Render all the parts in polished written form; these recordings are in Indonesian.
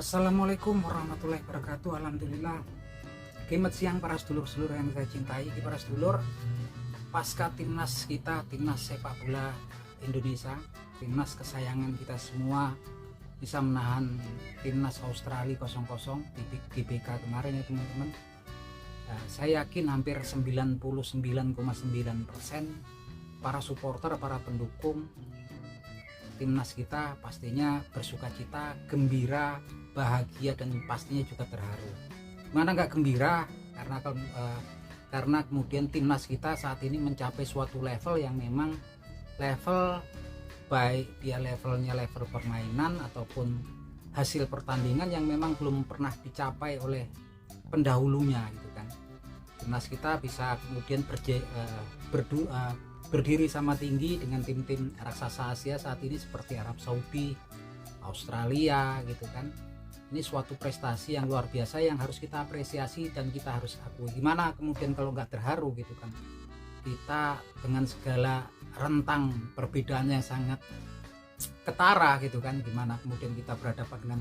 Assalamualaikum warahmatullahi wabarakatuh. Alhamdulillah. Selamat siang para sedulur-sedulur yang saya cintai. Para sedulur, pasca timnas kita, timnas sepak bola Indonesia, timnas kesayangan kita semua, bisa menahan timnas Australia 0-0 di GBK kemarin ya teman-teman. Saya yakin hampir 99,9% para supporter, para pendukung timnas kita pastinya bersukacita, gembira, bahagia, dan pastinya juga terharu. Mana nggak gembira karena kemudian timnas kita saat ini mencapai suatu level yang memang level, baik dia levelnya level permainan ataupun hasil pertandingan yang memang belum pernah dicapai oleh pendahulunya gitu kan. Timnas kita bisa kemudian berdiri sama tinggi dengan tim-tim raksasa Asia saat ini seperti Arab Saudi, Australia gitu kan. Ini suatu prestasi yang luar biasa yang harus kita apresiasi dan kita harus akui. Gimana kemudian kalau nggak terharu gitu kan. Kita dengan segala rentang perbedaan yang sangat ketara gitu kan, gimana kemudian kita berhadapan dengan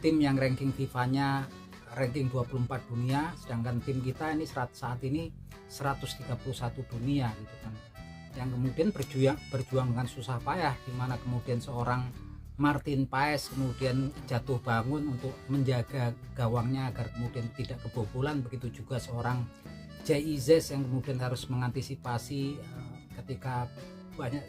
tim yang ranking FIFA-nya ranking 24 dunia, sedangkan tim kita ini saat ini 131 dunia gitu kan, yang kemudian berjuang dengan susah payah, dimana kemudian seorang Martin Paes kemudian jatuh bangun untuk menjaga gawangnya agar kemudian tidak kebobolan. Begitu juga seorang Jay Izes yang kemudian harus mengantisipasi ketika banyak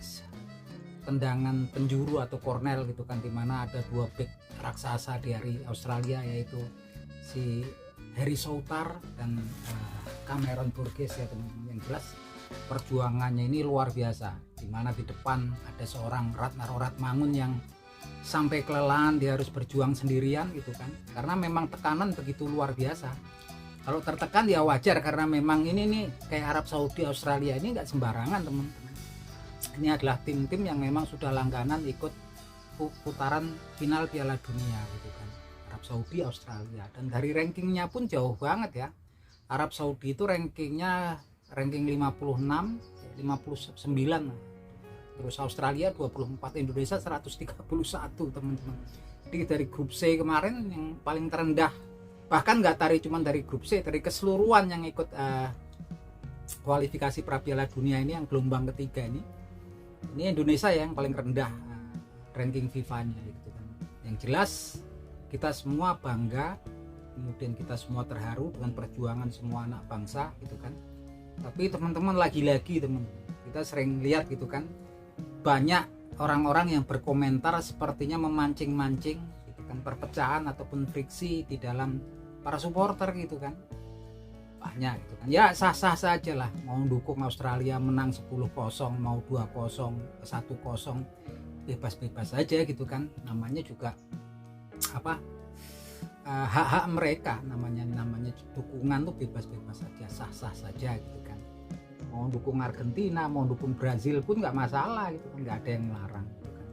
tendangan penjuru atau corner gitu kan, dimana ada dua bek raksasa dari Australia yaitu si Harry Souttar dan Cameron Burgess ya teman-teman. Yang jelas perjuangannya ini luar biasa, dimana di depan ada seorang Ratnaro Ratmangun yang sampai kelelahan dia harus berjuang sendirian gitu kan, karena memang tekanan begitu luar biasa. Kalau tertekan ya wajar, karena memang ini nih kayak Arab Saudi, Australia ini nggak sembarangan teman-teman. Ini adalah tim-tim yang memang sudah langganan ikut putaran final Piala Dunia gitu kan, Arab Saudi, Australia. Dan dari rankingnya pun jauh banget ya. Arab Saudi itu ranking 56, 59, terus Australia 24, Indonesia 131 teman-teman. Jadi dari grup C kemarin yang paling terendah, bahkan nggak cuman dari grup C, dari keseluruhan yang ikut kualifikasi pra Piala Dunia ini yang gelombang ketiga ini Indonesia yang paling rendah ranking FIFA-nya gitu kan. Yang jelas kita semua bangga, kemudian kita semua terharu dengan perjuangan semua anak bangsa gitu kan. Tapi teman-teman, lagi-lagi teman, kita sering lihat gitu kan, banyak orang-orang yang berkomentar sepertinya memancing-mancing gitu kan, perpecahan ataupun friksi di dalam para supporter gitu kan. Banyak gitu kan. Ya sah-sah saja lah, mau dukung Australia menang 10-0, mau 2-0, 1-0, bebas-bebas saja gitu kan. Namanya juga hak-hak mereka, namanya dukungan tuh bebas-bebas saja, sah-sah saja gitu kan. Mau dukung Argentina, mau dukung Brazil pun nggak masalah gitu kan, nggak ada yang melarang gitu kan.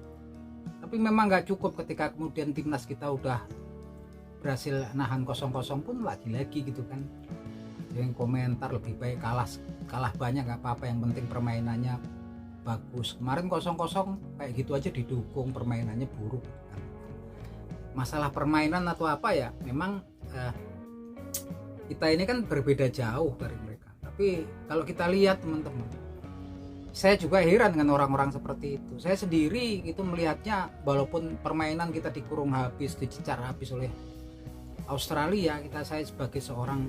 Tapi memang nggak cukup ketika kemudian timnas kita udah berhasil nahan 0-0 pun lagi-lagi gitu kan, yang komentar lebih baik kalah banyak nggak apa-apa, yang penting permainannya bagus. Kemarin 0-0 kayak gitu aja didukung, permainannya buruk gitu kan. Masalah permainan atau apa ya, memang kita ini kan berbeda jauh dari mereka. Tapi kalau kita lihat teman-teman, saya juga heran dengan orang-orang seperti itu. Saya sendiri itu melihatnya, walaupun permainan kita dikurung habis, dicecar habis oleh Australia, saya sebagai seorang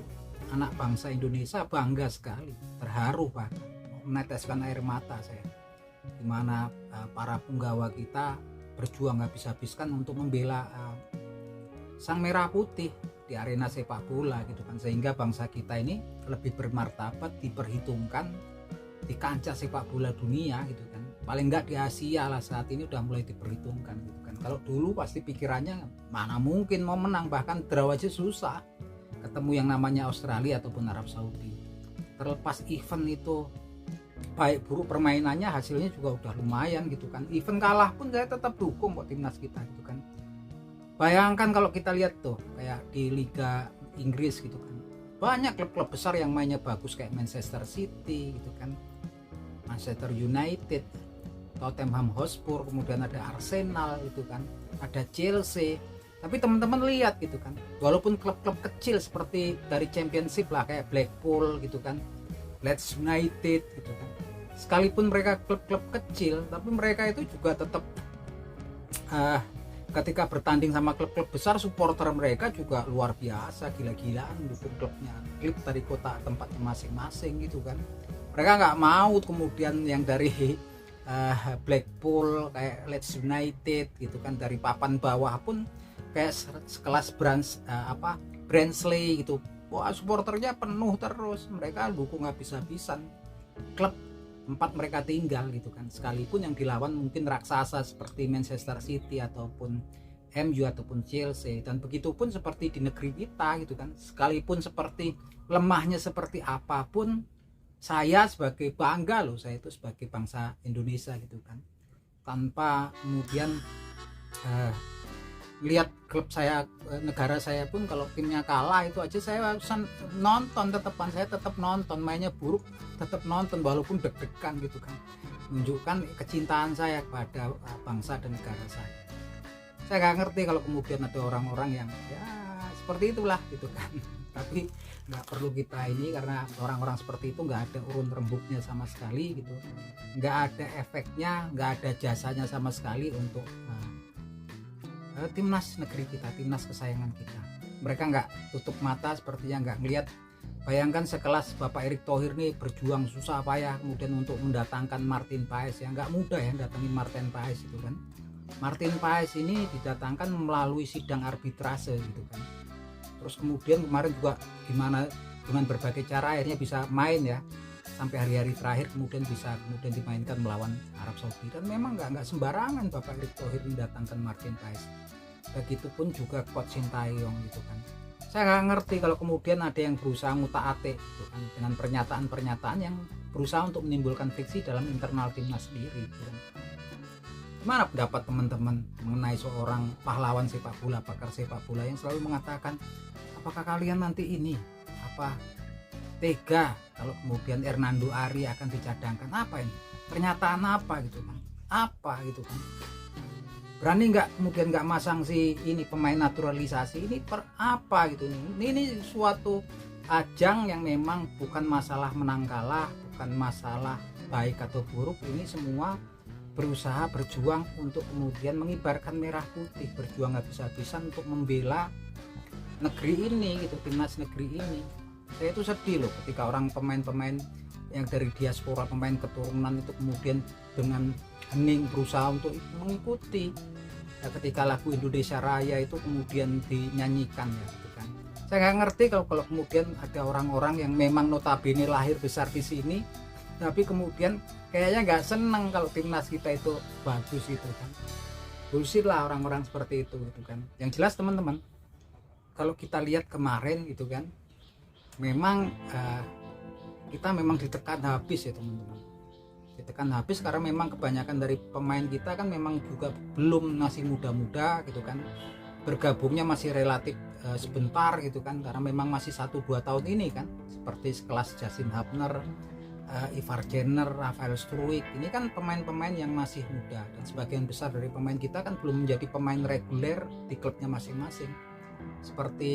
anak bangsa Indonesia bangga sekali, terharu bahkan meneteskan air mata saya, dimana para punggawa kita berjuang habis-habiskan untuk membela sang merah putih di arena sepak bola gitu kan, sehingga bangsa kita ini lebih bermartabat, diperhitungkan di kancah sepak bola dunia gitu kan. Paling enggak di Asia lah saat ini udah mulai diperhitungkan gitu kan. Kalau dulu pasti pikirannya mana mungkin mau menang, bahkan draw aja susah ketemu yang namanya Australia ataupun Arab Saudi. Terlepas event itu baik buruk permainannya, hasilnya juga udah lumayan gitu kan. Even kalah pun saya tetap dukung kok timnas kita gitu kan. Bayangkan kalau kita lihat tuh kayak di Liga Inggris gitu kan, banyak klub-klub besar yang mainnya bagus kayak Manchester City gitu kan, Manchester United, Tottenham Hotspur, kemudian ada Arsenal itu kan, ada Chelsea, Tapi teman-teman lihat gitu kan, walaupun klub-klub kecil seperti dari Championship lah kayak Blackpool gitu kan, Leeds United gitu kan, sekalipun mereka klub-klub kecil, tapi mereka itu juga tetap ketika bertanding sama klub-klub besar, supporter mereka juga luar biasa, gila-gilaan dukung klubnya, klub dari kota tempatnya masing-masing gitu kan. Mereka nggak mau kemudian yang dari Blackpool kayak Leeds United gitu kan, dari papan bawah pun kayak sekelas Barnsley gitu, wah supporternya penuh terus, mereka dukung habis-habisan klub tempat mereka tinggal gitu kan, sekalipun yang dilawan mungkin raksasa seperti Manchester City ataupun MU ataupun Chelsea. Dan begitupun seperti di negeri kita gitu kan, sekalipun seperti lemahnya seperti apapun, saya sebagai bangga loh, saya itu sebagai bangsa Indonesia gitu kan, tanpa kemudian lihat klub saya, negara saya pun kalau timnya kalah itu aja saya nonton, saya tetap nonton, mainnya buruk tetap nonton walaupun deg-degan gitu kan, menunjukkan kecintaan saya kepada bangsa dan negara saya. Saya nggak ngerti kalau kemudian ada orang-orang yang ya seperti itulah gitu kan, tapi nggak perlu kita ini, karena orang-orang seperti itu nggak ada urun rembuknya sama sekali gitu, nggak ada efeknya, nggak ada jasanya sama sekali untuk timnas negeri kita, timnas kesayangan kita. Mereka nggak tutup mata, sepertinya nggak ngelihat. Bayangkan sekelas Bapak Erick Thohir nih berjuang susah payah kemudian untuk mendatangkan Martin Paes, ya nggak mudah ya datangin Martin Paes itu kan. Martin Paes ini didatangkan melalui sidang arbitrase gitu kan. Terus kemudian kemarin juga gimana dengan berbagai cara akhirnya bisa main ya, sampai hari-hari terakhir kemudian bisa dimainkan melawan Arab Saudi. Dan memang nggak sembarangan Bapak Erick Thohir mendatangkan Martin Paes. Begitupun juga Coach Sintayong gitu kan. Saya nggak ngerti kalau kemudian ada yang berusaha ngutak-atik gitu kan, dengan pernyataan-pernyataan yang berusaha untuk menimbulkan friksi dalam internal timnas sendiri gitu kan. Gimana pendapat teman-teman mengenai seorang pahlawan sepak bola, pakar sepak bola yang selalu mengatakan, apakah kalian nanti ini tega kalau kemudian Hernando Ari akan dicadangkan? Apa ini? Pernyataan apa gitu kan? Apa gitu kan? Berani nggak kemudian nggak masang si ini pemain naturalisasi ini apa gitu nih? Ini suatu ajang yang memang bukan masalah menang kalah, bukan masalah baik atau buruk, ini semua berusaha berjuang untuk kemudian mengibarkan merah putih, berjuang habis-habisan untuk membela negeri ini gitu, timnas negeri ini. Saya itu sedih loh ketika orang pemain-pemain yang dari diaspora, pemain keturunan itu kemudian dengan hening berusaha untuk mengikuti ya, ketika lagu Indonesia Raya itu kemudian dinyanyikan ya gitu kan. Saya nggak ngerti kalau kemudian ada orang-orang yang memang notabene lahir besar di sini tapi kemudian kayaknya nggak seneng kalau timnas kita itu bagus gitu kan. Bullshit lah orang-orang seperti itu gitu kan. Yang jelas teman-teman, kalau kita lihat kemarin gitu kan, memang kita memang ditekan habis ya teman-teman, ditekan habis karena memang kebanyakan dari pemain kita kan memang juga belum, masih muda-muda gitu kan, bergabungnya masih relatif sebentar gitu kan, karena memang masih 1-2 tahun ini kan, seperti sekelas Justin Hubner, Ivar Jenner, Rafael Struijk, ini kan pemain-pemain yang masih muda, dan sebagian besar dari pemain kita kan belum menjadi pemain reguler di klubnya masing-masing, seperti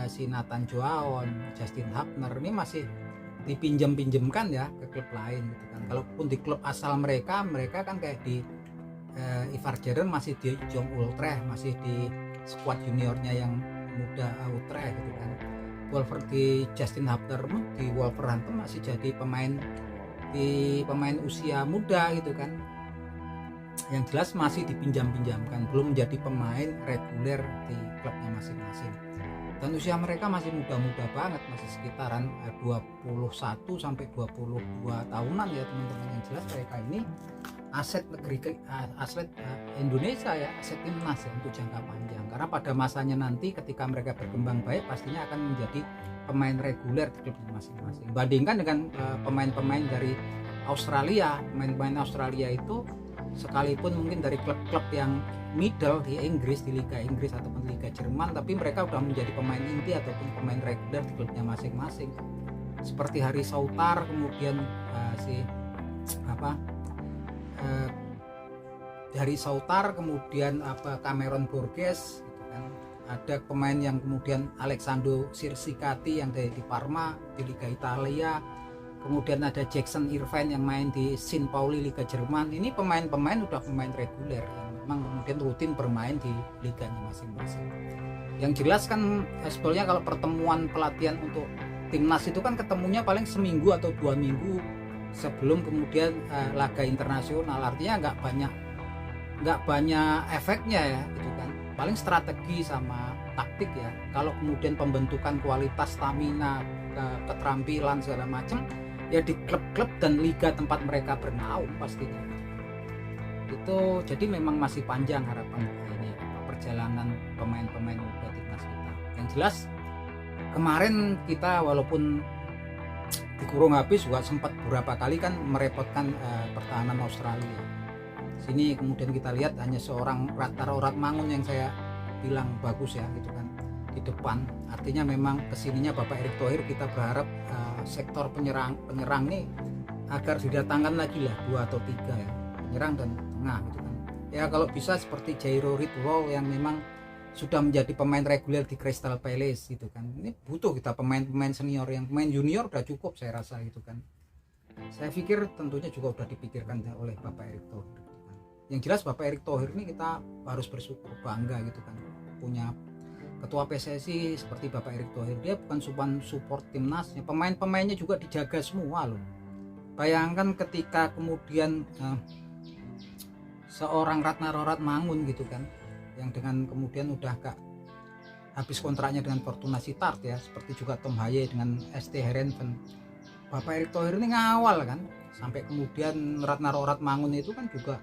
si Nathan Joaon, Justin Hubner ini masih dipinjam-pinjamkan ya ke klub lain gitu kan. Kalaupun di klub asal mereka kan kayak di Ivar Jenner masih di Jong Utrecht, masih di skuad juniornya yang muda Utrecht gitu kan. Di Justin Hubner di Wolverhampton masih jadi pemain usia muda gitu kan. Yang jelas masih dipinjam-pinjamkan, belum menjadi pemain reguler di klubnya masing-masing. Dan usia mereka masih muda-muda banget, masih sekitaran 21 sampai 22 tahunan ya teman-teman. Yang jelas mereka ini aset negeri, aset Indonesia ya, aset timnas ya untuk jangka panjang. Karena pada masanya nanti ketika mereka berkembang baik pastinya akan menjadi pemain reguler di klub masing-masing. Bandingkan dengan pemain-pemain dari Australia, pemain-pemain Australia itu sekalipun mungkin dari klub-klub yang middle di Inggris, di Liga Inggris ataupun Liga Jerman, tapi mereka sudah menjadi pemain inti ataupun pemain reguler di klubnya masing-masing. Seperti Harry Souttar, kemudian Harry Souttar, kemudian Cameron Burgess gitu kan. Ada pemain yang kemudian Alexandro Sirsikati yang dari di Parma di Liga Italia, kemudian ada Jackson Irvine yang main di St. Pauli Liga Jerman. Ini pemain-pemain udah pemain reguler yang memang kemudian rutin bermain di liganya masing-masing. Yang jelas kan sebetulnya kalau pertemuan pelatihan untuk timnas itu kan ketemunya paling seminggu atau 2 minggu sebelum kemudian laga internasional. Artinya nggak banyak efeknya ya gitu kan, paling strategi sama taktik ya. Kalau kemudian pembentukan kualitas, stamina, keterampilan segala macam ya di klub-klub dan liga tempat mereka bernaung pastinya. Itu jadi memang masih panjang harapan ini perjalanan pemain-pemain muda timnas kita. Yang jelas kemarin kita walaupun dikurung habis juga sempat beberapa kali kan merepotkan pertahanan Australia. Sini kemudian kita lihat hanya seorang Ratnarorat Mangun yang saya bilang bagus ya gitu kan di depan. Artinya memang kesininya Bapak Erick Thohir kita berharap sektor penyerang nih agar didatangkan lagi lah 2 atau 3 ya, penyerang dan tengah gitu kan. Ya kalau bisa seperti Jairo Ridwal yang memang sudah menjadi pemain reguler di Crystal Palace gitu kan. Ini butuh kita pemain-pemain senior, yang pemain junior udah cukup saya rasa gitu kan. Saya pikir tentunya juga udah dipikirkan oleh Bapak Erick Thohir gitu kan. Yang jelas Bapak Erick Thohir ini kita harus bersyukur, bangga gitu kan punya ketua PSSI seperti Bapak Erick Thohir. Dia bukan cuma support timnasnya, pemain-pemainnya juga dijaga semua loh. Bayangkan ketika kemudian seorang Ratnarorat Mangun gitu kan, yang dengan kemudian udah gak habis kontraknya dengan Fortuna Sittard ya, seperti juga Tom Haye dengan ST Heerenveen. Bapak Erick Thohir ini ngawal kan, sampai kemudian Ratnarorat Mangun itu kan juga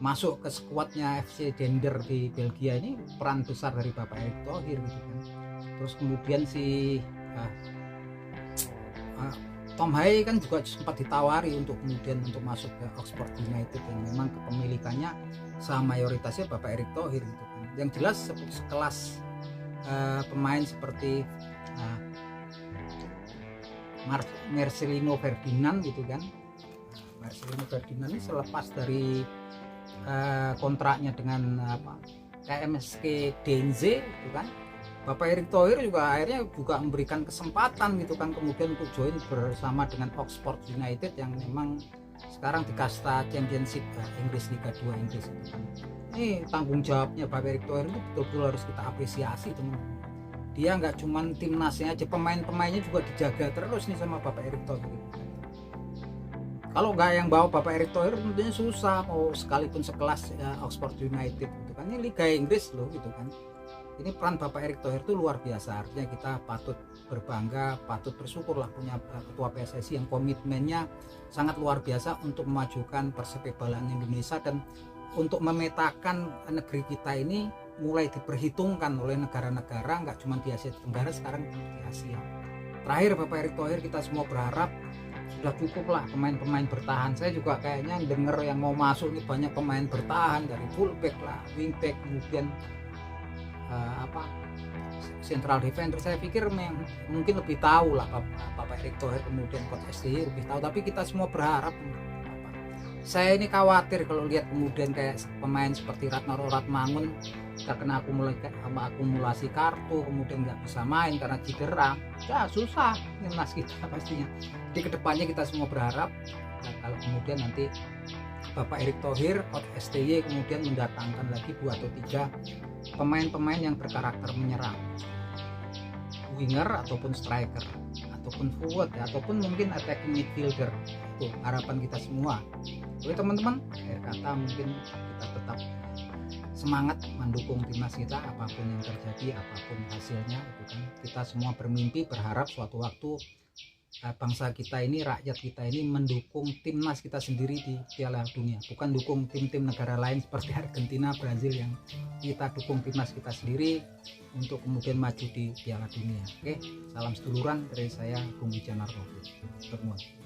masuk ke skuadnya FC Dender di Belgia. Ini peran besar dari Bapak Erick Thohir gitu kan. Terus kemudian si Tom Haye kan juga sempat ditawari untuk kemudian untuk masuk ke Oxford United yang memang kepemilikannya saham mayoritasnya Bapak Erick Thohir gitu kan. Yang jelas sekelas pemain seperti Marcelino Ferdinand gitu kan. Marcelino Ferdinand ini selepas dari kontraknya dengan KMSK Denze gitu kan, Bapak Erick Thohir juga akhirnya juga memberikan kesempatan gitu kan kemudian untuk join bersama dengan Oxford United yang memang sekarang di kasta Championship Inggris, Liga 2 Inggris gitu kan. Ini tanggung jawabnya Bapak Erick Thohir itu betul-betul harus kita apresiasi teman-teman. Dia nggak cuman timnasnya aja, pemain-pemainnya juga dijaga terus nih sama Bapak Erick Thohir gitu. Kalau nggak yang bawa Bapak Erick Thohir tentunya susah, mau sekalipun sekelas Oxford United gitu kan, ini Liga Inggris loh gitu kan. Ini peran Bapak Erick Thohir itu luar biasa. Artinya kita patut berbangga, patut bersyukur lah punya ketua PSSI yang komitmennya sangat luar biasa untuk memajukan persepak bolaan Indonesia dan untuk memetakan negeri kita ini mulai diperhitungkan oleh negara-negara, nggak cuma di Asia Tenggara, sekarang di Asia. Terakhir Bapak Erick Thohir, kita semua berharap sudah cukup lah pemain-pemain bertahan. Saya juga kayaknya denger yang mau masuk ini banyak pemain bertahan, dari fullback lah, wingback, kemudian central defender. Saya pikir mungkin lebih tahu lah Bapak Erick Thohir, kemudian Coach STY lebih tahu, tapi kita semua berharap. Saya ini khawatir kalau lihat kemudian kayak pemain seperti Ratnarorat Mangun terkena akumulasi kartu, kemudian nggak bisa main karena cedera, ya susah timnas kita pastinya. Di kedepannya kita semua berharap kalau kemudian nanti Bapak Erick Thohir, Coach STY kemudian mendatangkan lagi 2 atau 3 pemain-pemain yang berkarakter menyerang, winger ataupun striker ataupun forward ya, ataupun mungkin attacking midfielder. Itu harapan kita semua. Oke teman-teman, akhir kata mungkin kita tetap semangat mendukung timnas kita apapun yang terjadi, apapun hasilnya gitu kan. Kita semua bermimpi, berharap suatu waktu bangsa kita ini, rakyat kita ini mendukung timnas kita sendiri di Piala Dunia, bukan dukung tim-tim negara lain seperti Argentina, Brazil, yang kita dukung timnas kita sendiri untuk kemudian maju di Piala Dunia. Oke, salam seduluran dari saya, Bung Wijanarko. Bermuat.